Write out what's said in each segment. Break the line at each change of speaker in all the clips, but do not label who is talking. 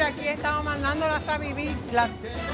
aquí estamos mandando las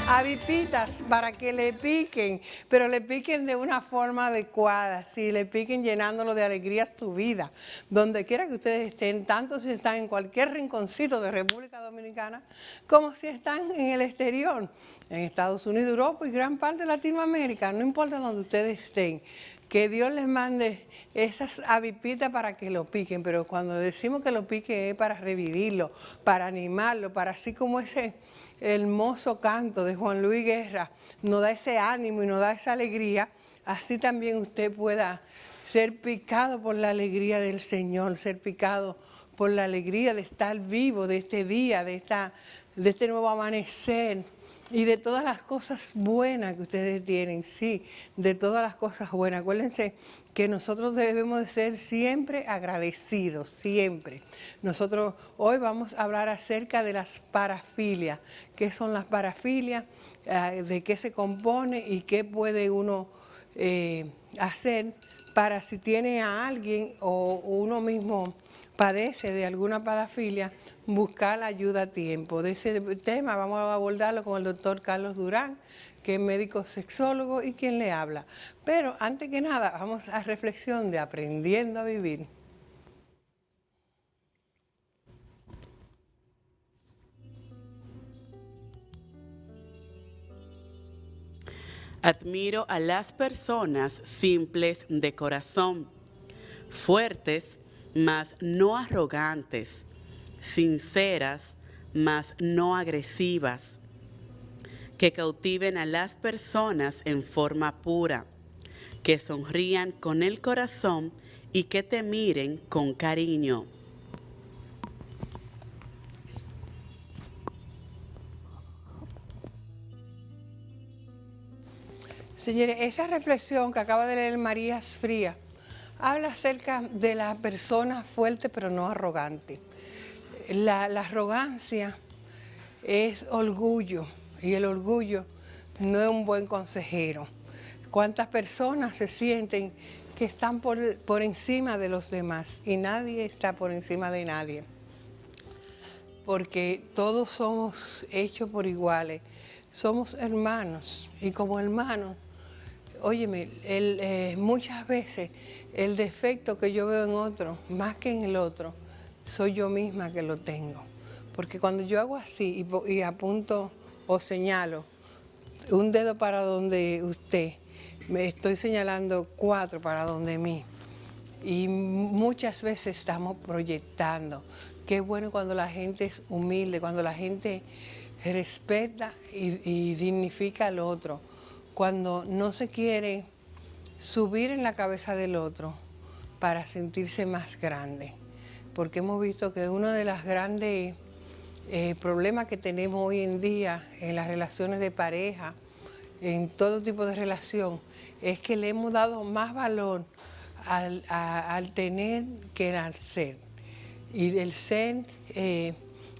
avipitas para que le piquen, pero le piquen de una forma adecuada, sí, le piquen llenándolo de alegrías tu vida. Donde quiera que ustedes estén, tanto si están en cualquier rinconcito de República Dominicana, como si están en el exterior, en Estados Unidos, Europa y gran parte de Latinoamérica, no importa donde ustedes estén. Que Dios les mande esas avipitas para que lo piquen, pero cuando decimos que lo piquen es para revivirlo, para animarlo, para así como ese hermoso canto de Juan Luis Guerra nos da ese ánimo y nos da esa alegría, así también usted pueda ser picado por la alegría del Señor, ser picado por la alegría de estar vivo, de este día, de este nuevo amanecer. Y de todas las cosas buenas que ustedes tienen, sí, de todas las cosas buenas. Acuérdense que nosotros debemos de ser siempre agradecidos, siempre. Nosotros hoy vamos a hablar acerca de las parafilias. ¿Qué son las parafilias? ¿De qué se compone y qué puede uno hacer para si tiene a alguien o uno mismo padece de alguna parafilia, buscar la ayuda a tiempo? De ese tema vamos a abordarlo con el doctor Carlos Durán, que es médico sexólogo y quien le habla. Pero antes que nada, vamos a reflexión de aprendiendo a vivir.
Admiro a las personas simples de corazón, fuertes, mas no arrogantes, sinceras, mas no agresivas, que cautiven a las personas en forma pura, que sonrían con el corazón y que te miren con cariño.
Señores, esa reflexión que acaba de leer Marías Frías habla acerca de la persona fuerte pero no arrogante. La arrogancia es orgullo y el orgullo no es un buen consejero. ¿Cuántas personas se sienten que están por encima de los demás? Y nadie está por encima de nadie. Porque todos somos hechos por iguales. Somos hermanos y como hermanos, óyeme, muchas veces el defecto que yo veo en otro, más que en el otro, soy yo misma que lo tengo. Porque cuando yo hago así y apunto o señalo un dedo para donde usted, me estoy señalando 4 para donde mí. Y muchas veces estamos proyectando. Qué bueno cuando la gente es humilde, cuando la gente respeta y dignifica al otro, cuando no se quiere subir en la cabeza del otro para sentirse más grande. Porque hemos visto que uno de los grandes problemas que tenemos hoy en día en las relaciones de pareja, en todo tipo de relación, es que le hemos dado más valor al tener que al ser. Y del ser,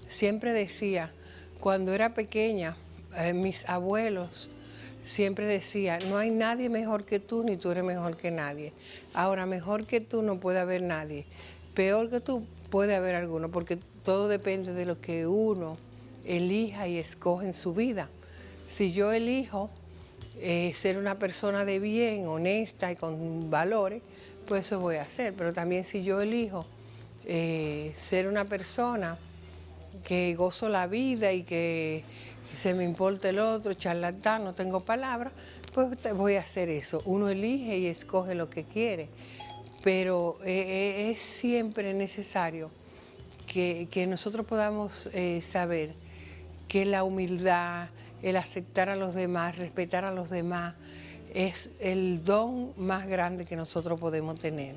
siempre decía, cuando era pequeña, mis abuelos siempre decían, no hay nadie mejor que tú, ni tú eres mejor que nadie. Ahora, mejor que tú no puede haber nadie. Peor que tú puede haber alguno, porque todo depende de lo que uno elija y escoge en su vida. Si yo elijo ser una persona de bien, honesta y con valores, pues eso voy a hacer. Pero también si yo elijo ser una persona que gozo la vida y que se me importa el otro, charlatán, no tengo palabras, pues voy a hacer eso. Uno elige y escoge lo que quiere, pero es siempre necesario que nosotros podamos saber que la humildad, el aceptar a los demás, respetar a los demás, es el don más grande que nosotros podemos tener.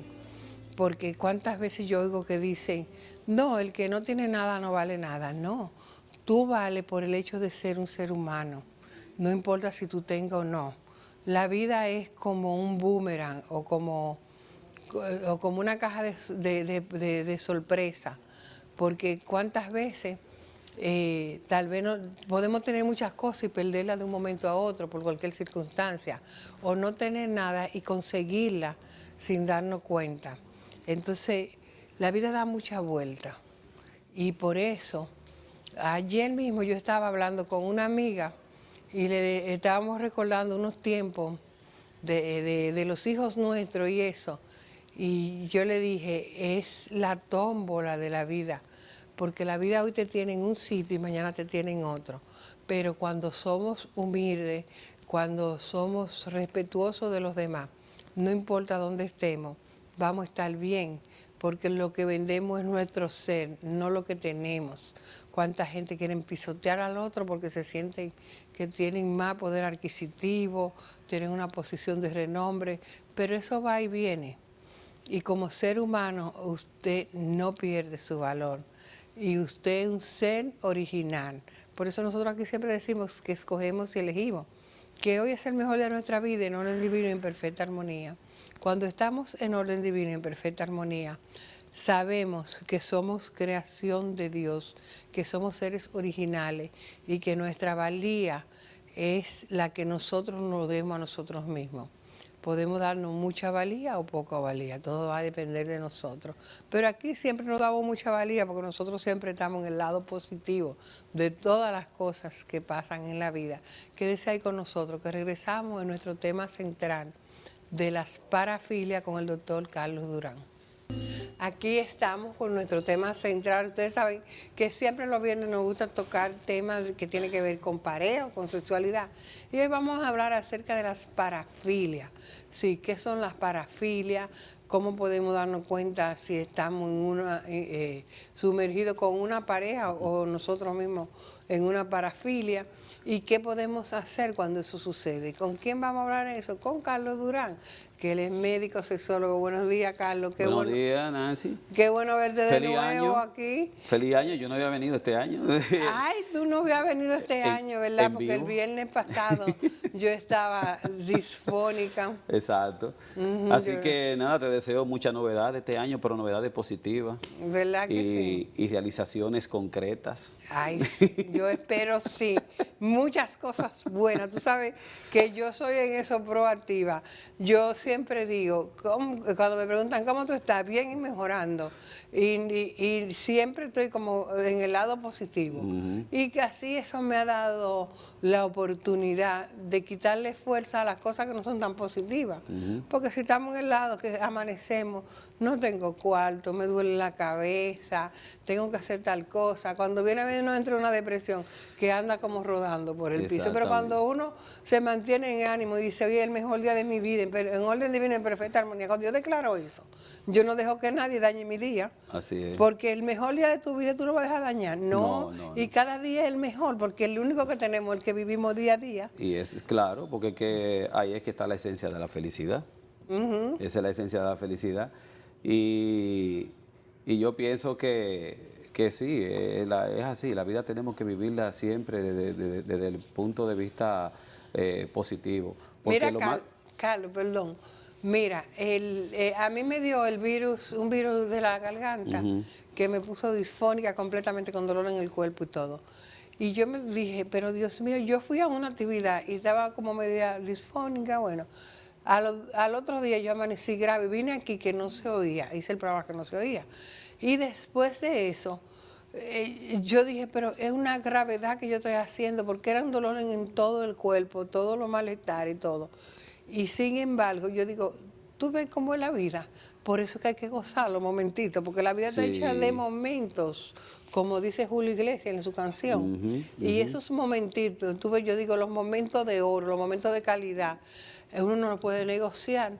Porque cuántas veces yo oigo que dicen, no, el que no tiene nada no vale nada. No, tú vales por el hecho de ser un ser humano. No importa si tú tengas o no. La vida es como un boomerang o como una caja de sorpresa. Porque cuántas veces tal vez no, podemos tener muchas cosas y perderlas de un momento a otro por cualquier circunstancia. O no tener nada y conseguirla sin darnos cuenta. Entonces, la vida da mucha vuelta y por eso Ayer mismo yo estaba hablando con una amiga y le estábamos recordando unos tiempos de los hijos nuestros y eso. Y yo le dije, es la tómbola de la vida, porque la vida hoy te tiene en un sitio y mañana te tiene en otro. Pero cuando somos humildes, cuando somos respetuosos de los demás, no importa dónde estemos, vamos a estar bien, porque lo que vendemos es nuestro ser, no lo que tenemos. Cuánta gente quiere pisotear al otro porque se sienten que tienen más poder adquisitivo, tienen una posición de renombre, pero eso va y viene. Y como ser humano, usted no pierde su valor. Y usted es un ser original. Por eso nosotros aquí siempre decimos que escogemos y elegimos. Que hoy es el mejor de nuestra vida en orden divino y en perfecta armonía. Cuando estamos en orden divino y en perfecta armonía, sabemos que somos creación de Dios, que somos seres originales y que nuestra valía es la que nosotros nos demos a nosotros mismos. Podemos darnos mucha valía o poca valía, todo va a depender de nosotros. Pero aquí siempre nos damos mucha valía porque nosotros siempre estamos en el lado positivo de todas las cosas que pasan en la vida. Quédese ahí con nosotros, que regresamos en nuestro tema central de las parafilias con el doctor Carlos Durán. Aquí estamos con nuestro tema central. Ustedes saben que siempre los viernes nos gusta tocar temas que tienen que ver con pareja, con sexualidad. Y hoy vamos a hablar acerca de las parafilias. Sí, ¿qué son las parafilias? ¿Cómo podemos darnos cuenta si estamos sumergidos con una pareja o nosotros mismos en una parafilia? ¿Y qué podemos hacer cuando eso sucede? ¿Con quién vamos a hablar de eso? Con Carlos Durán, que él es médico sexólogo. Buenos días, Carlos.
Buenos días, Nancy.
Qué bueno verte de
Feliz
nuevo
año.
aquí.
Feliz año, yo no había venido este año.
Ay, tú no habías venido este año, ¿verdad? Porque el
vivo.
viernes pasado yo estaba disfónica.
Exacto. Así que nada, te deseo mucha novedad este año, pero novedades positivas.
¿Verdad que sí?
Y realizaciones concretas.
Ay, sí, yo espero sí. Muchas cosas buenas. Tú sabes que yo soy en eso proactiva. Yo siempre digo, cuando me preguntan cómo tú estás, bien y mejorando. Y siempre estoy como en el lado positivo. Y que así eso me ha dado la oportunidad de quitarle fuerza a las cosas que no son tan positivas. Porque si estamos en el lado que amanecemos, no tengo cuarto, me duele la cabeza, tengo que hacer tal cosa. Cuando viene a ver uno entra en una depresión que anda como rodando por el piso. Pero cuando uno se mantiene en ánimo y dice, oye, el mejor día de mi vida, en orden divino, en perfecta armonía, cuando yo declaro eso, yo no dejo que nadie dañe mi día.
Así es.
Porque el mejor día de tu vida tú no vas a dejar dañar. No. Y cada día es el mejor, porque el único que tenemos es el que vivimos día a día.
Y es claro, porque ahí es que está la esencia de la felicidad. Esa es la esencia de la felicidad. Y yo pienso que sí, es así. La vida tenemos que vivirla siempre desde el punto de vista positivo.
Mira, Carlos, perdón. Mira, a mí me dio un virus de la garganta que me puso disfónica completamente con dolor en el cuerpo y todo. Y yo me dije, pero Dios mío, yo fui a una actividad y estaba como media disfónica, bueno. Al otro día yo amanecí grave, vine aquí que no se oía, hice el programa que no se oía. Y después de eso, yo dije, pero es una gravedad que yo estoy haciendo, porque era un dolor en todo el cuerpo, todo lo malestar y todo. Y sin embargo, yo digo, tú ves cómo es la vida, por eso que hay que gozarlo momentito, porque la vida está hecha de momentos, como dice Julio Iglesias en su canción. Y esos momentitos, tú ves, yo digo, los momentos de oro, los momentos de calidad, uno no lo puede negociar,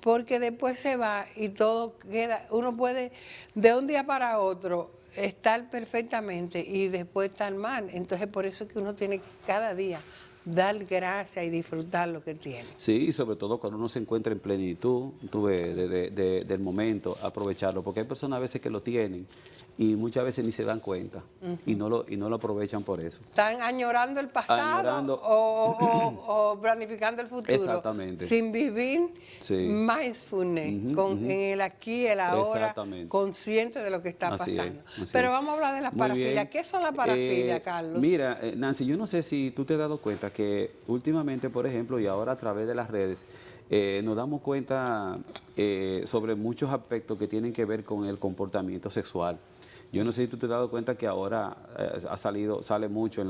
porque después se va y todo queda, uno puede de un día para otro estar perfectamente y después estar mal. Entonces por eso es que uno tiene cada día dar gracias y disfrutar lo que tiene.
Sí, y sobre todo cuando uno se encuentra en plenitud del momento, aprovecharlo, porque hay personas a veces que lo tienen y muchas veces ni se dan cuenta y no lo aprovechan por eso.
Están añorando el pasado o planificando el futuro.
Exactamente.
Sin vivir mindfulness, en el aquí y el ahora, consciente de lo que está pasando. Pero vamos a hablar de las parafilias. ¿Qué son las parafilias, Carlos?
Mira, Nancy, yo no sé si tú te has dado cuenta que últimamente, por ejemplo, y ahora a través de las redes, nos damos cuenta sobre muchos aspectos que tienen que ver con el comportamiento sexual. Yo no sé si tú te has dado cuenta que ahora sale mucho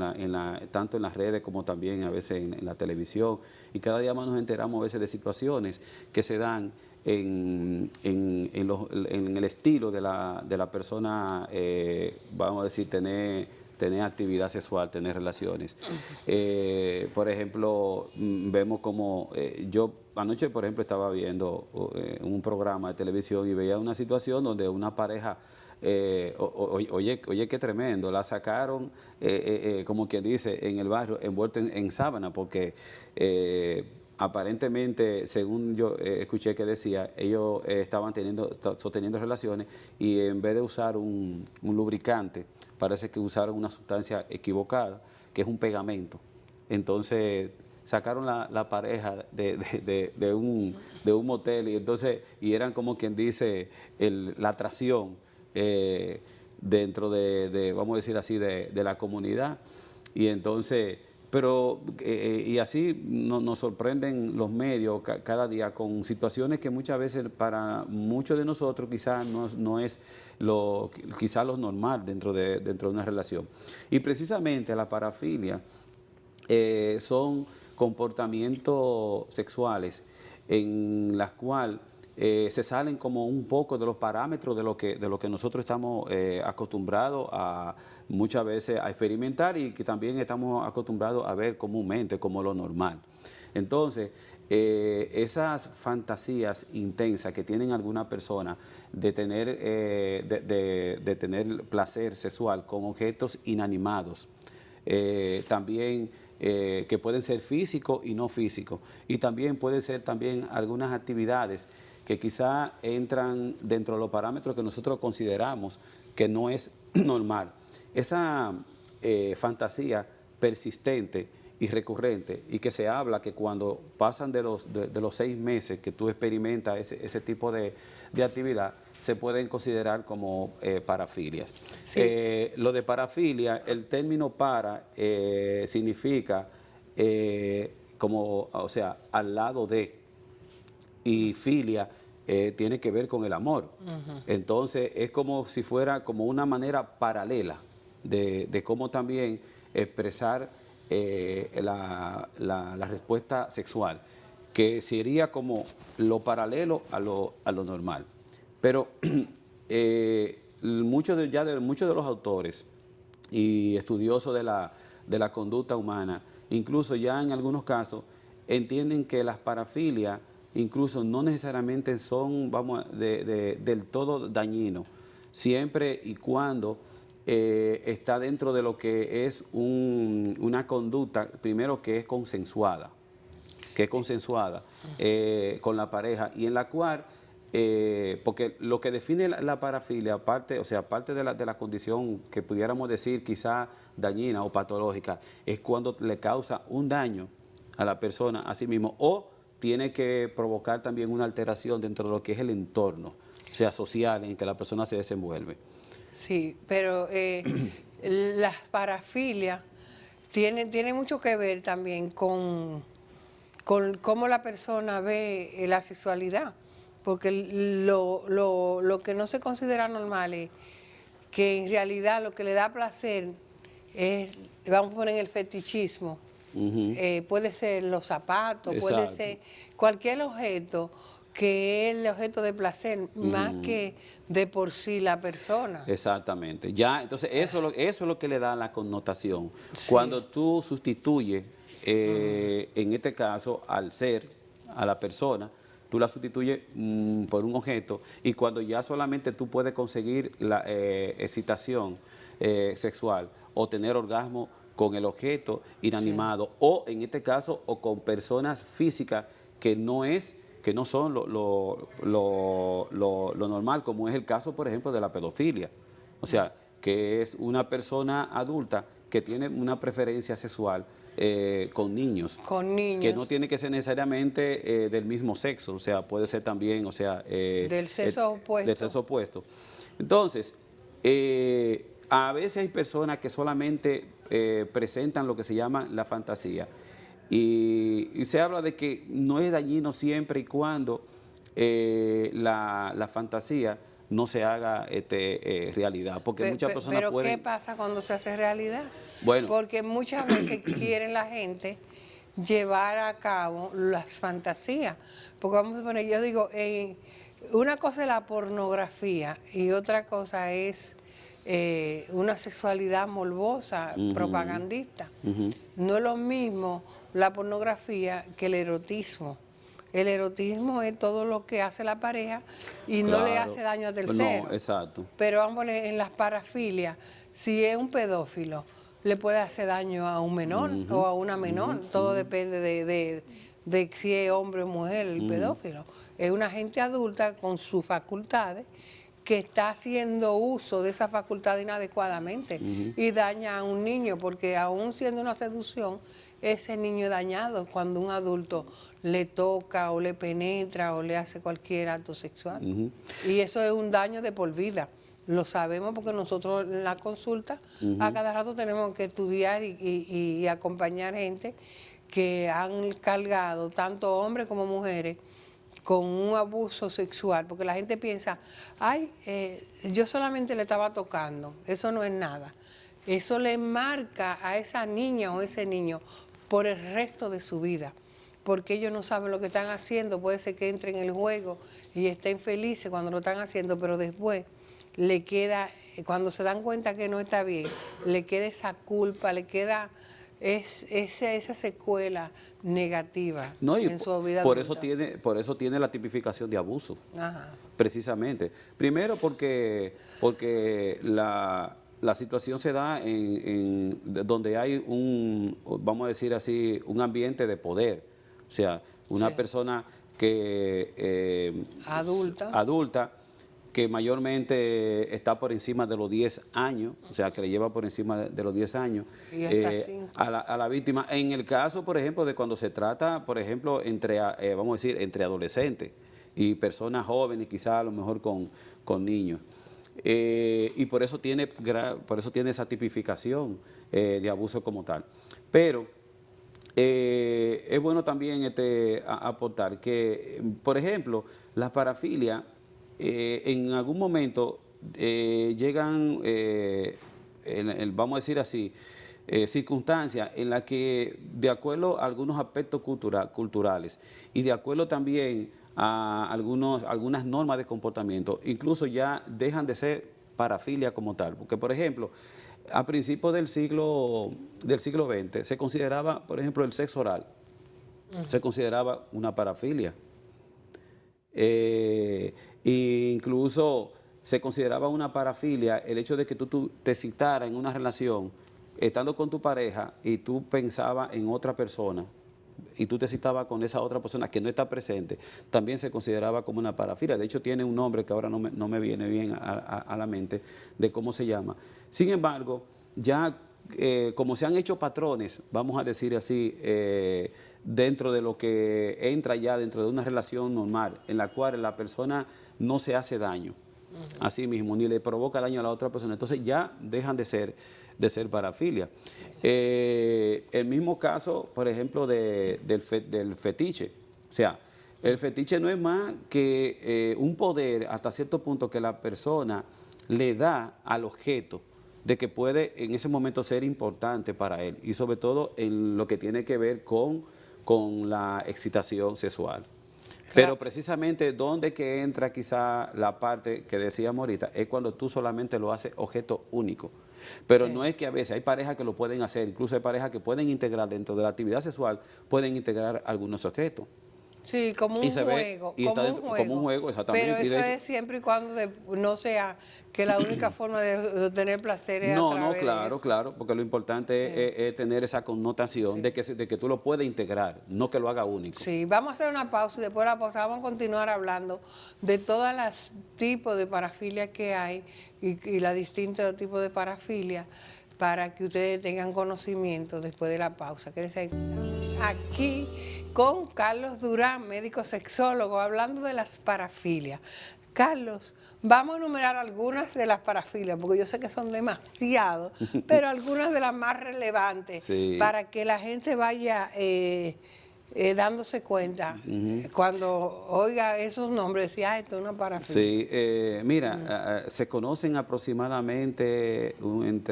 tanto en las redes como también a veces en la televisión, y cada día más nos enteramos a veces de situaciones que se dan en el estilo de la persona, vamos a decir, tener actividad sexual, tener relaciones. Por ejemplo, vemos como yo anoche, por ejemplo, estaba viendo un programa de televisión y veía una situación donde una pareja, oye, qué tremendo, la sacaron, como quien dice, en el barrio, envuelta en sábana, porque aparentemente, según yo escuché que decía, ellos estaban sosteniendo relaciones, y en vez de usar un lubricante, parece que usaron una sustancia equivocada, que es un pegamento. Entonces sacaron la pareja de un motel, y eran como quien dice la atracción dentro vamos a decir así, de la comunidad. Y entonces, y así nos sorprenden los medios cada día con situaciones que muchas veces para muchos de nosotros quizás no es quizás lo normal dentro de una relación. Y precisamente la parafilia son comportamientos sexuales en las cuales se salen como un poco de los parámetros de lo que nosotros estamos acostumbrados a muchas veces a experimentar, y que también estamos acostumbrados a ver comúnmente como lo normal. Entonces, esas fantasías intensas que tienen algunas personas de tener placer sexual con objetos inanimados, también que pueden ser físicos y no físicos, y también pueden ser también algunas actividades que quizá entran dentro de los parámetros que nosotros consideramos que no es normal. Esa fantasía persistente y recurrente, y que se habla que cuando pasan de los 6 meses que tú experimentas ese tipo de actividad, se pueden considerar como parafilias.
Sí.
Lo de parafilia, el término para significa como, o sea, al lado de, y filia tiene que ver con el amor. Entonces es como si fuera como una manera paralela de cómo también expresar la respuesta sexual, que sería como lo paralelo a lo normal. Pero muchos de los autores y estudiosos de la conducta humana, incluso ya en algunos casos, entienden que las parafilias incluso no necesariamente son, del todo dañinos, siempre y cuando está dentro de lo que es una conducta, primero, que es consensuada con la pareja, y en la cual, porque lo que define la parafilia, aparte de la condición que pudiéramos decir quizá dañina o patológica, es cuando le causa un daño a la persona a sí mismo, o tiene que provocar también una alteración dentro de lo que es el entorno, o sea, social, en que la persona se desenvuelve.
Sí, pero las parafilias tienen mucho que ver también con cómo la persona ve la sexualidad, porque lo que no se considera normal es que en realidad lo que le da placer es, vamos a poner el fetichismo. Puede ser los zapatos, puede ser cualquier objeto que es el objeto de placer, más que de por sí la persona.
Exactamente. Ya, entonces eso es lo que le da la connotación. Sí. Cuando tú sustituyes, en este caso, a la persona, tú la sustituyes por un objeto, y cuando ya solamente tú puedes conseguir la excitación sexual o tener orgasmo con el objeto inanimado, sí, o en este caso, o con personas físicas que no son lo normal, como es el caso, por ejemplo, de la pedofilia. O sea, que es una persona adulta que tiene una preferencia sexual con niños.
Con niños.
Que no tiene que ser necesariamente del mismo sexo, o sea, puede ser también, o sea...
del sexo opuesto.
Del sexo opuesto. Entonces, a veces hay personas que solamente presentan lo que se llama la fantasía. Y se habla de que no es dañino siempre y cuando la fantasía no se haga realidad, porque muchas personas
pero
pueden...
¿qué pasa cuando se hace realidad?
Bueno.
Porque muchas veces quieren la gente llevar a cabo las fantasías. Porque vamos a poner, yo digo, una cosa es la pornografía y otra cosa es una sexualidad morbosa, propagandista. No es lo mismo la pornografía que el erotismo. El erotismo es todo lo que hace la pareja y no le hace daño al tercero.
No, exacto.
Pero vamos a poner en las parafilias, si es un pedófilo, le puede hacer daño a un menor o a una menor. Todo depende de si es hombre o mujer el pedófilo. Es una gente adulta con sus facultades que está haciendo uso de esa facultad inadecuadamente y daña a un niño, porque aún siendo una seducción, ese niño es dañado cuando un adulto le toca o le penetra o le hace cualquier acto sexual. Y eso es un daño de por vida. Lo sabemos porque nosotros en la consulta a cada rato tenemos que estudiar y acompañar gente que han cargado, tanto hombres como mujeres, con un abuso sexual, porque la gente piensa, ay, yo solamente le estaba tocando, eso no es nada. Eso le marca a esa niña o ese niño por el resto de su vida, porque ellos no saben lo que están haciendo. Puede ser que entren en el juego y estén felices cuando lo están haciendo, pero después le queda, cuando se dan cuenta que no está bien, le queda esa culpa, le queda esa secuela negativa en su vida
por
adulta.
eso tiene la tipificación de abuso.
Ajá.
Precisamente. Primero porque la situación se da en donde hay vamos a decir así, un ambiente de poder. O sea, una persona que adulta que mayormente está por encima de los 10 años, o sea, que le lleva por encima de los 10 años a la víctima. En el caso, por ejemplo, de cuando se trata, por ejemplo, vamos a decir, entre adolescentes y personas jóvenes, quizás a lo mejor con niños. Y por eso tiene esa tipificación de abuso como tal. Pero es bueno también aportar que, por ejemplo, las parafilias en algún momento llegan, vamos a decir así, circunstancias en las que, de acuerdo a algunos aspectos culturales y de acuerdo también a algunas normas de comportamiento, incluso ya dejan de ser parafilia como tal. Porque, por ejemplo, a principios del siglo XX se consideraba, por ejemplo, el sexo oral, se consideraba una parafilia. Incluso se consideraba una parafilia el hecho de que tú te citaras en una relación, estando con tu pareja, y tú pensabas en otra persona, y tú te citabas con esa otra persona que no está presente, también se consideraba como una parafilia. De hecho, tiene un nombre que ahora no me viene bien a la mente de cómo se llama. Sin embargo, ya como se han hecho patrones, vamos a decir así, dentro de lo que entra ya dentro de una relación normal, en la cual la persona no se hace daño a sí mismo, ni le provoca daño a la otra persona, entonces ya dejan de ser parafilia. El mismo caso, por ejemplo, del fetiche. O sea, el fetiche no es más que un poder hasta cierto punto que la persona le da al objeto de que puede en ese momento ser importante para él, y sobre todo en lo que tiene que ver con la excitación sexual. Claro. Pero precisamente donde que entra quizá la parte que decíamos ahorita es cuando tú solamente lo haces objeto único. Pero no es que a veces hay parejas que lo pueden hacer, incluso hay parejas que pueden integrar dentro de la actividad sexual, pueden integrar algunos objetos.
Sí, como un juego.
Como un juego, exactamente.
Pero eso es siempre y cuando no sea que la única forma de tener placer es a través de eso.
Claro, porque lo importante es tener esa connotación de que tú lo puedes integrar, no que lo haga único.
Sí, vamos a hacer una pausa y después de la pausa vamos a continuar hablando de todos los tipos de parafilia que hay y los distintos tipos de parafilia, para que ustedes tengan conocimiento después de la pausa. Quédense aquí con Carlos Durán, médico sexólogo, hablando de las parafilias. Carlos, vamos a enumerar algunas de las parafilias, porque yo sé que son demasiados, pero algunas de las más relevantes, para que la gente vaya dándose cuenta, cuando oiga esos nombres, decía, esto es una parafilia.
Sí, mira, se conocen aproximadamente,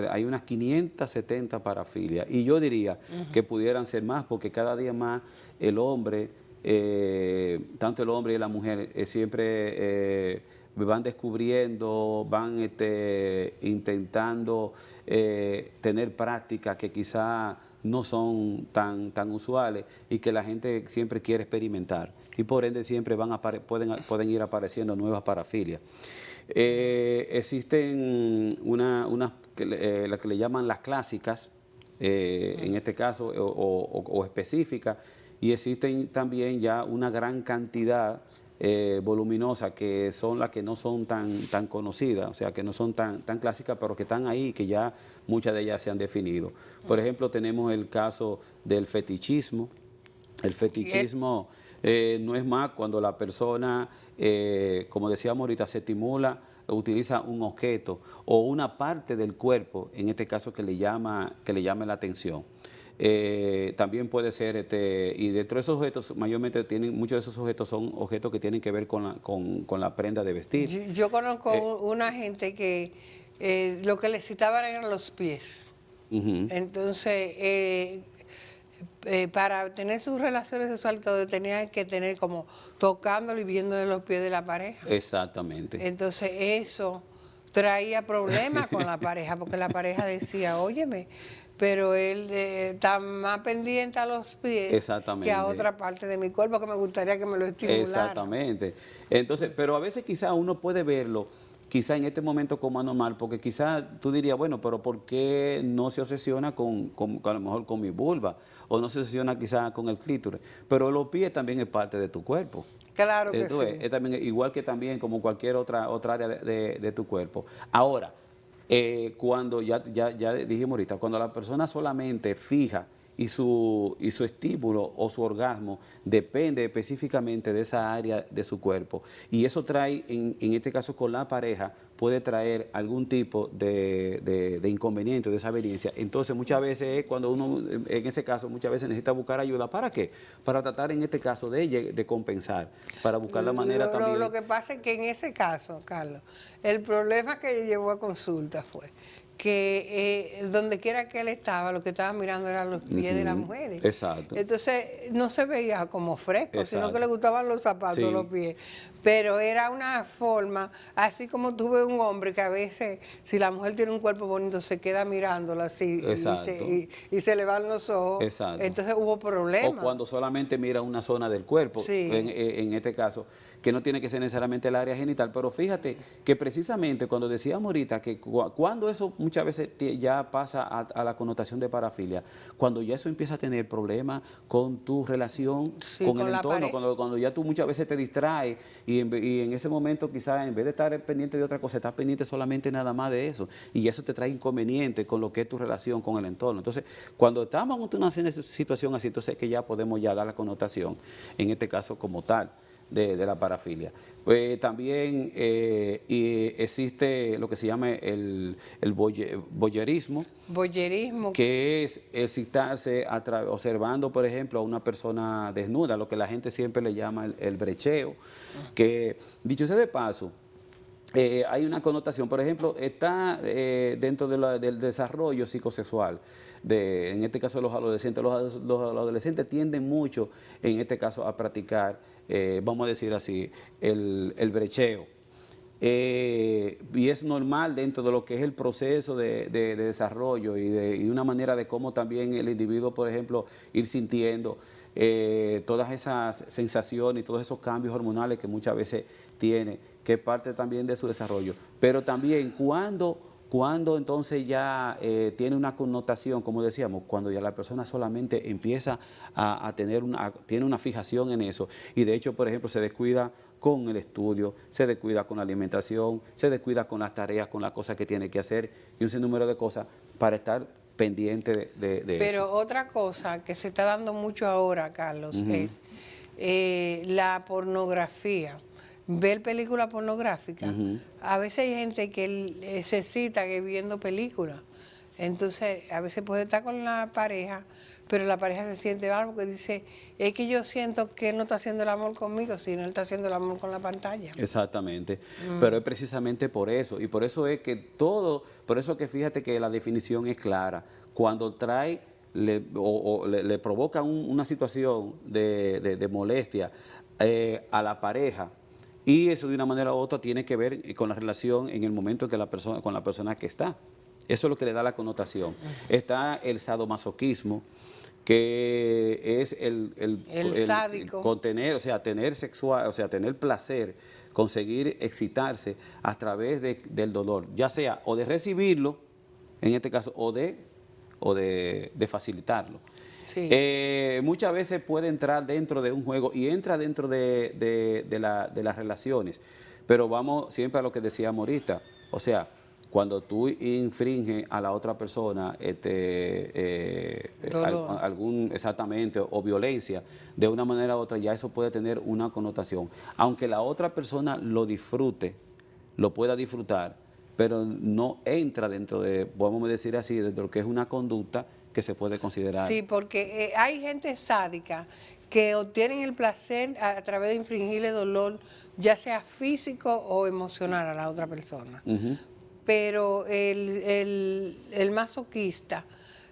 hay unas 570 parafilias, y yo diría que pudieran ser más, porque cada día más el hombre, tanto el hombre y la mujer, siempre van descubriendo, van intentando tener prácticas que quizá no son tan usuales y que la gente siempre quiere experimentar, y por ende siempre pueden ir apareciendo nuevas parafilias. Existen unas las que le llaman las clásicas, en este caso, o específicas, y existen también ya una gran cantidad voluminosas, que son las que no son tan conocidas, o sea, que no son tan clásicas, pero que están ahí y que ya muchas de ellas se han definido. Por ejemplo, tenemos el caso del fetichismo. El fetichismo no es más cuando la persona, como decíamos ahorita, se estimula, utiliza un objeto o una parte del cuerpo, en este caso que le llame la atención. También puede ser, y dentro de esos objetos, mayormente muchos de esos objetos son objetos que tienen que ver con la prenda de vestir.
Yo conozco una gente que lo que le excitaban eran los pies. Entonces, para tener sus relaciones sexuales, todo tenían que tener como tocándolo y viéndole los pies de la pareja.
Exactamente.
Entonces, eso traía problemas con la pareja, porque la pareja decía, óyeme, pero él está más pendiente a los pies que a otra parte de mi cuerpo que me gustaría que me lo estimulara.
Exactamente. Entonces, pero a veces quizá uno puede verlo, quizá en este momento como anormal, porque quizá tú dirías, bueno, pero ¿por qué no se obsesiona a lo mejor con mi vulva? O no se obsesiona quizá con el clítoris. Pero los pies también es parte de tu cuerpo.
Claro que sí.
Es también, igual que también como cualquier otra área de tu cuerpo. Ahora, cuando ya dijimos ahorita, cuando la persona solamente fija y su estímulo o su orgasmo depende específicamente de esa área de su cuerpo, y eso trae, en este caso con la pareja, puede traer algún tipo de inconveniente, desaveniencia. Entonces muchas veces cuando uno, en ese caso, muchas veces necesita buscar ayuda. ¿Para qué? Para tratar en este caso de compensar, para buscar la manera también.
Lo que pasa es que en ese caso, Carlos, el problema que llevó a consulta fue que donde quiera que él estaba, lo que estaba mirando eran los pies de las mujeres.
Exacto.
Entonces no se veía como fresco,
Exacto.
sino que le gustaban los zapatos,
Sí.
los pies. Pero era una forma, así como tuve un hombre que a veces, si la mujer tiene un cuerpo bonito, se queda mirándola así y se le van los ojos.
Exacto.
Entonces hubo problemas.
O cuando solamente mira una zona del cuerpo,
sí.
en este caso, que no tiene que ser necesariamente el área genital, pero fíjate que precisamente cuando decíamos ahorita que cuando eso muchas veces ya pasa a la connotación de parafilia, cuando ya eso empieza a tener problemas con tu relación, con el entorno, cuando ya tú muchas veces te distraes y en ese momento quizás en vez de estar pendiente de otra cosa, estás pendiente solamente nada más de eso, y eso te trae inconvenientes con lo que es tu relación con el entorno. Entonces, cuando estamos en una situación así, entonces es que ya podemos ya dar la connotación, en este caso como tal, de la parafilia. Pues también existe lo que se llama el voyerismo.
Voyerismo.
Que es excitarse observando, por ejemplo, a una persona desnuda, lo que la gente siempre le llama el brecheo. Que, dicho sea de paso, hay una connotación, por ejemplo, está dentro del desarrollo psicosexual, en este caso los adolescentes. Los adolescentes tienden mucho, en este caso, a practicar, vamos a decir así, el brecheo. Y es normal dentro de lo que es el proceso de desarrollo y una manera de cómo también el individuo, por ejemplo, ir sintiendo todas esas sensaciones y todos esos cambios hormonales que muchas veces tiene, que es parte también de su desarrollo. Pero también cuando entonces ya tiene una connotación, como decíamos, cuando ya la persona solamente empieza a tiene una fijación en eso, y de hecho, por ejemplo, se descuida con el estudio, se descuida con la alimentación, se descuida con las tareas, con las cosas que tiene que hacer, y un sinnúmero de cosas para estar pendiente de eso.
Pero otra cosa que se está dando mucho ahora, Carlos, es la pornografía. Ver películas pornográficas. A veces hay gente que se excita viendo películas. Entonces, a veces puede estar con la pareja, pero la pareja se siente mal porque dice, es que yo siento que él no está haciendo el amor conmigo, sino él está haciendo el amor con la pantalla.
Exactamente, pero es precisamente por eso, y por eso es que por eso que fíjate que la definición es clara, cuando trae le provoca una situación de molestia a la pareja, y eso de una manera u otra tiene que ver con la relación en el momento que con la persona que está. Eso es lo que le da la connotación. Está el sadomasoquismo, que es
El sádico.
contener, o sea, tener sexual, o sea, tener placer, conseguir excitarse a través del dolor, ya sea o de recibirlo, en este caso, o de facilitarlo.
Sí.
Muchas veces puede entrar dentro de un juego y entra dentro de las relaciones, pero vamos siempre a lo que decíamos ahorita, o sea, cuando tú infringes a la otra persona exactamente, o violencia, de una manera u otra, ya eso puede tener una connotación. Aunque la otra persona lo disfrute, lo pueda disfrutar, pero no entra dentro de, podemos decir así, dentro de lo que es una conducta que se puede considerar.
Sí, porque hay gente sádica que obtienen el placer a través de infligirle dolor, ya sea físico o emocional a la otra persona. Pero el masoquista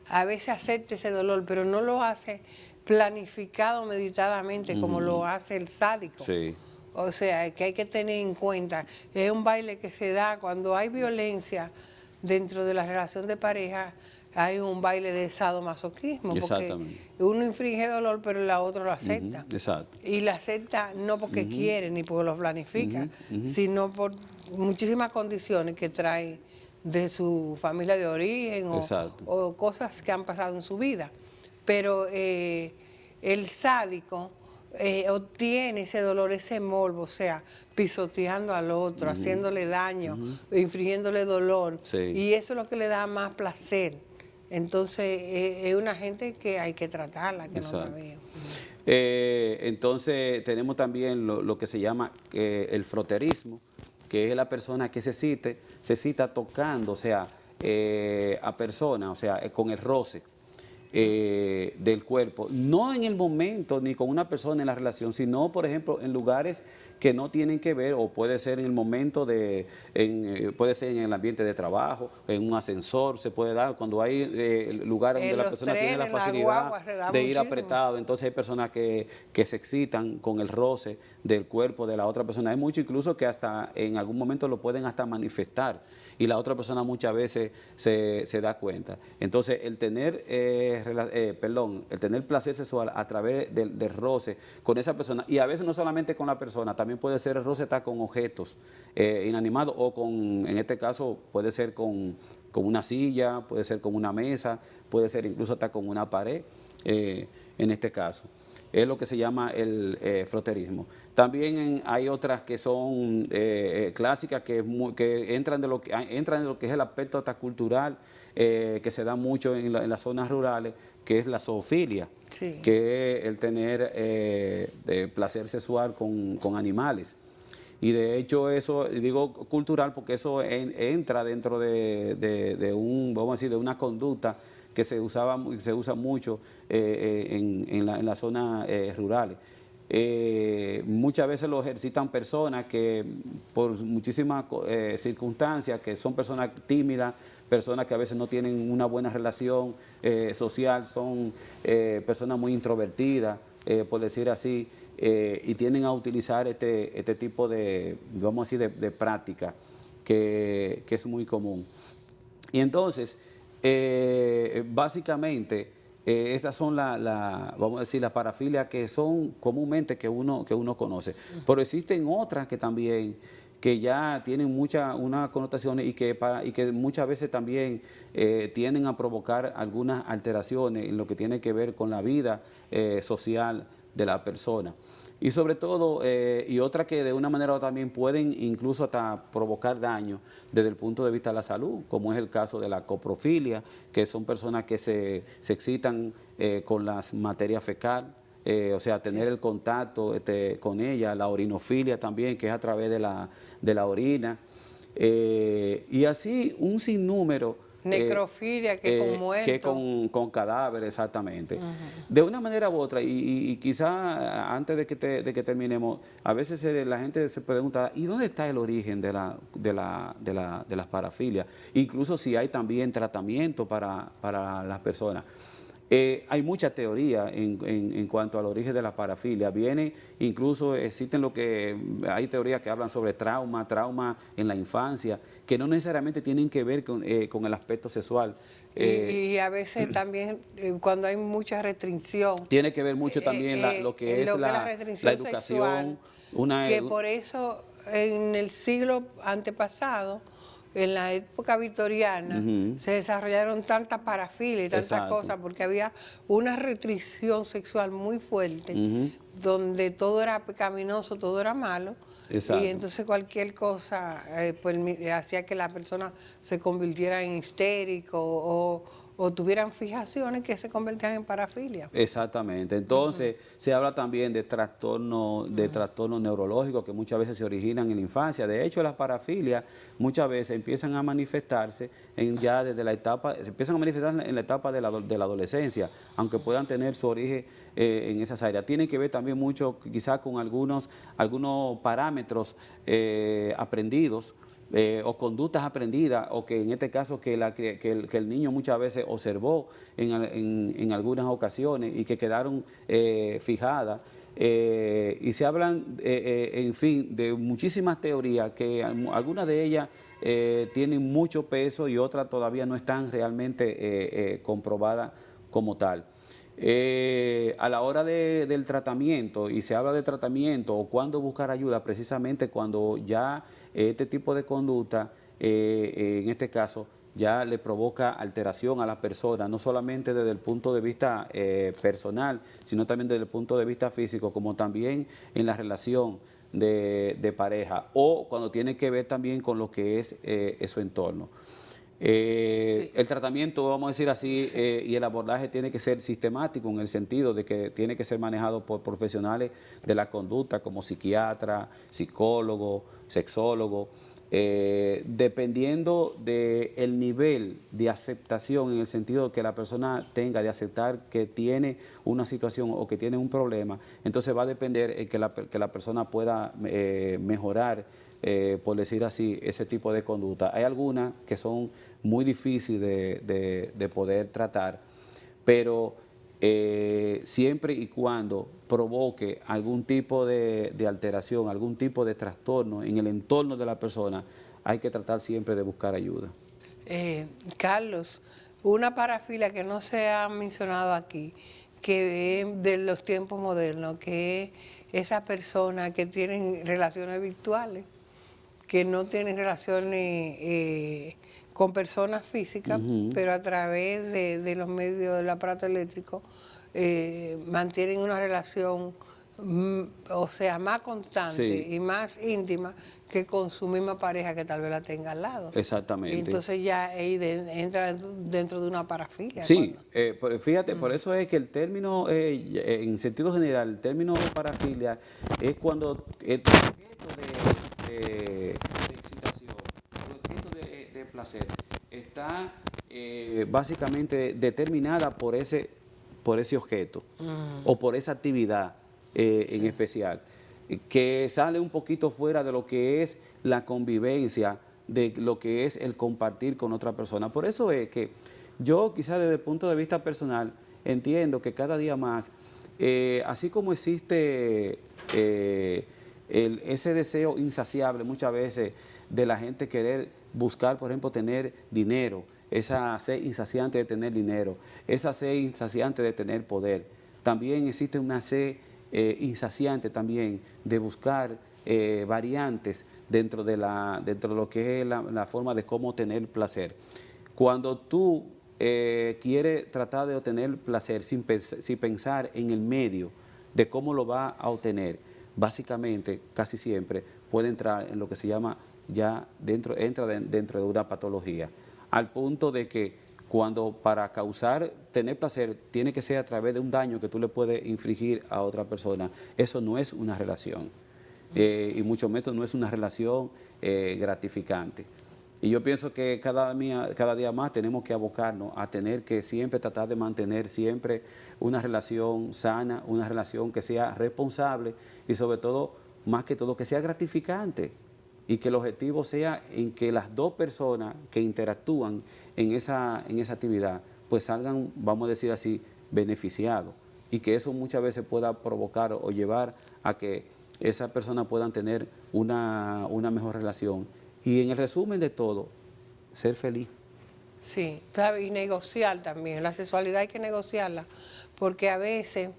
a veces acepta ese dolor, pero no lo hace planificado, meditadamente, como lo hace el sádico.
Sí.
O sea, que hay que tener en cuenta, es un baile que se da cuando hay violencia dentro de la relación de pareja, hay un baile de sadomasoquismo, porque uno infringe dolor, pero la otra lo acepta.
Exacto.
Y la acepta no porque quiere ni porque lo planifica, sino por muchísimas condiciones que trae de su familia de origen o cosas que han pasado en su vida. Pero el sádico obtiene ese dolor, ese morbo, o sea, pisoteando al otro, haciéndole daño, infringiéndole dolor, y eso es lo que le da más placer. Entonces, es una gente que hay que tratarla, que no está bien.
Entonces, tenemos también lo que se llama el froterismo, que es la persona que se cita tocando, o sea, a personas, o sea, con el roce del cuerpo, no en el momento ni con una persona en la relación, sino, por ejemplo, en lugares que no tienen que ver, o puede ser en el momento puede ser en el ambiente de trabajo, en un ascensor, se puede dar cuando hay lugares donde la persona tiene la facilidad de ir apretado. Entonces hay personas que se excitan con el roce del cuerpo de la otra persona. Hay mucho incluso que hasta en algún momento lo pueden hasta manifestar, y la otra persona muchas veces se da cuenta. Entonces el tener placer sexual a través del roce con esa persona, y a veces no solamente con la persona, también puede ser el roce está con objetos inanimados, o en este caso puede ser con una silla, puede ser con una mesa, puede ser incluso hasta con una pared, en este caso. Es lo que se llama el froterismo. También hay otras que son clásicas, que entran de lo que es el aspecto hasta cultural, que se da mucho en las zonas rurales, que es la zoofilia, que es el tener placer sexual con animales. Y de hecho eso, digo cultural, porque eso entra dentro de una conducta que se usa mucho en las zonas rurales. Muchas veces lo ejercitan personas que por muchísimas circunstancias, que son personas tímidas, personas que a veces no tienen una buena relación social, son personas muy introvertidas, por decir así, y tienden a utilizar este tipo de, vamos a decir, de práctica que es muy común. Y entonces, básicamente, estas son vamos a decir, las parafilias que son comúnmente que uno conoce. Pero existen otras que también, que ya tienen unas connotaciones y que muchas veces también tienden a provocar algunas alteraciones en lo que tiene que ver con la vida social de la persona. Y sobre todo, y otras que de una manera u otra también pueden incluso hasta provocar daño desde el punto de vista de la salud, como es el caso de la coprofilia, que son personas que se excitan con las materias fecal, o sea, tener el contacto con ella, la orinofilia también, que es a través de la orina, y así un sinnúmero
Necrofilia, que con muertos.
Que con cadáveres, exactamente. De una manera u otra, y quizá antes de que terminemos, a veces la gente se pregunta, ¿y dónde está el origen de las parafilias? Incluso si hay también tratamiento para las personas. Hay mucha teoría en cuanto al origen de la parafilia. Incluso existen hay teorías que hablan sobre trauma en la infancia, que no necesariamente tienen que ver con el aspecto sexual.
Y a veces también cuando hay mucha restricción.
Tiene que ver mucho también lo que es la educación.
Sexual, que por eso en el siglo antepasado, en la época victoriana, se desarrollaron tantas parafilias y tantas cosas, porque había una restricción sexual muy fuerte, donde todo era pecaminoso, todo era malo. Exacto. Y entonces cualquier cosa pues, hacía que la persona se convirtiera en histérico o tuvieran fijaciones que se convertían en parafilia.
Exactamente. Entonces, se habla también de trastornos neurológicos que muchas veces se originan en la infancia. De hecho, las parafilias muchas veces empiezan a manifestarse se empiezan a manifestar en la etapa de la adolescencia, aunque puedan tener su origen en esas áreas. Tiene que ver también mucho quizás con algunos parámetros aprendidos, o conductas aprendidas, o que en este caso que el niño muchas veces observó en algunas ocasiones y que quedaron fijadas. Y se hablan, en fin, de muchísimas teorías, que algunas de ellas tienen mucho peso y otras todavía no están realmente comprobadas como tal. A la hora del tratamiento, y se habla de tratamiento o cuándo buscar ayuda, precisamente cuando ya este tipo de conducta, en este caso, ya le provoca alteración a la persona, no solamente desde el punto de vista personal, sino también desde el punto de vista físico, como también en la relación de pareja, o cuando tiene que ver también con lo que es su entorno. Sí. El tratamiento, vamos a decir así, y el abordaje tiene que ser sistemático, en el sentido de que tiene que ser manejado por profesionales de la conducta como psiquiatra, psicólogo, sexólogo, dependiendo del nivel de aceptación, en el sentido que la persona tenga de aceptar que tiene una situación o que tiene un problema. Entonces va a depender que la persona pueda mejorar, por decir así, ese tipo de conducta. Hay algunas que son muy difíciles de poder tratar, pero siempre y cuando provoque algún tipo de alteración, algún tipo de trastorno en el entorno de la persona, hay que tratar siempre de buscar ayuda.
Carlos, una parafilia que no se ha mencionado aquí, que es de los tiempos modernos, que es esa persona que tienen relaciones virtuales, que no tienen relaciones con personas físicas, pero a través de los medios del aparato eléctrico mantienen una relación, o sea, más constante y más íntima que con su misma pareja que tal vez la tenga al lado.
Exactamente.
Y entonces ya entra dentro de una parafilia.
Sí, fíjate, por eso es que el término, en sentido general, el término parafilia es cuando el objeto de excitación, el objeto de placer está básicamente determinada por ese objeto o por esa actividad en especial, que sale un poquito fuera de lo que es la convivencia, de lo que es el compartir con otra persona. Por eso es que yo, quizás desde el punto de vista personal, entiendo que cada día más, así como existe ese deseo insaciable muchas veces de la gente querer buscar, por ejemplo, tener dinero, esa sed insaciante de tener dinero, esa sed insaciante de tener poder, también existe una sed insaciante también de buscar variantes dentro de lo que es la forma de cómo tener placer. Cuando tú quieres tratar de obtener placer sin pensar en el medio de cómo lo va a obtener, básicamente, casi siempre, puede entrar en lo que se llama entra dentro de una patología, al punto de que cuando para tener placer tiene que ser a través de un daño que tú le puedes infligir a otra persona, eso no es una relación, y mucho menos no es una relación gratificante. Y yo pienso que cada día más tenemos que abocarnos a tener que siempre tratar de mantener siempre una relación sana, una relación que sea responsable y sobre todo, más que todo, que sea gratificante y que el objetivo sea en que las dos personas que interactúan en esa actividad pues salgan, vamos a decir así, beneficiados y que eso muchas veces pueda provocar o llevar a que esas personas puedan tener una mejor relación. Y en el resumen de todo, ser feliz.
Sí, ¿sabe? Y negociar también. La sexualidad hay que negociarla, porque a veces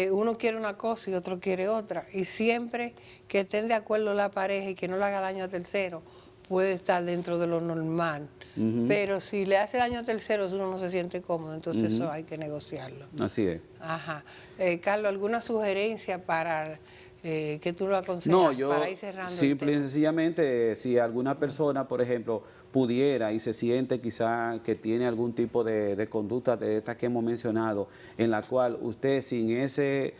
uno quiere una cosa y otro quiere otra. Y siempre que estén de acuerdo la pareja y que no le haga daño a tercero, puede estar dentro de lo normal. Pero si le hace daño a terceros, uno no se siente cómodo, entonces eso hay que negociarlo.
Así es.
Ajá. Carlos, ¿alguna sugerencia para que tú lo aconsejas
No, yo
para ir cerrando el
simple y
tema?
sencillamente, si alguna persona, por ejemplo, pudiera y se siente quizá que tiene algún tipo de conducta de estas que hemos mencionado, en la cual usted sin ese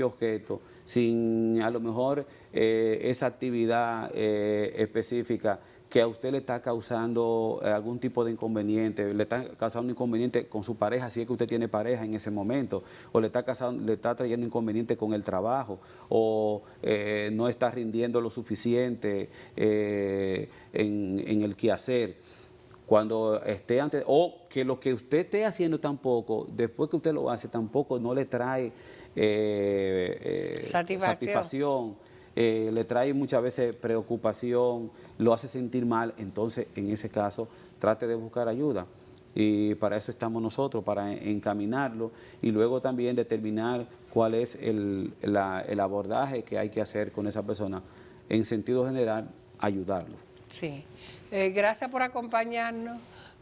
objeto, sin a lo mejor esa actividad específica, que a usted le está causando algún tipo de inconveniente, le está causando inconveniente con su pareja, si es que usted tiene pareja en ese momento, o le está trayendo inconveniente con el trabajo, o no está rindiendo lo suficiente en el quehacer. Cuando esté antes, o que lo que usted esté haciendo tampoco, después que usted lo hace, tampoco no le trae satisfacción. Le trae muchas veces preocupación, lo hace sentir mal, entonces en ese caso trate de buscar ayuda. Y para eso estamos nosotros, para encaminarlo y luego también determinar cuál es el abordaje que hay que hacer con esa persona. En sentido general, ayudarlo.
Sí. Gracias por acompañarnos,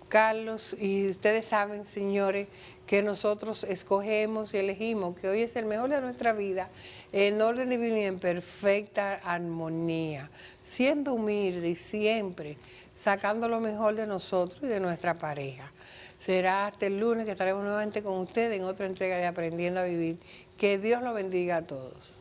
Carlos. Y ustedes saben, señores, que nosotros escogemos y elegimos que hoy es el mejor de nuestra vida, en orden divino y en perfecta armonía, siendo humilde y siempre sacando lo mejor de nosotros y de nuestra pareja. Será hasta el lunes que estaremos nuevamente con ustedes en otra entrega de Aprendiendo a Vivir. Que Dios lo bendiga a todos.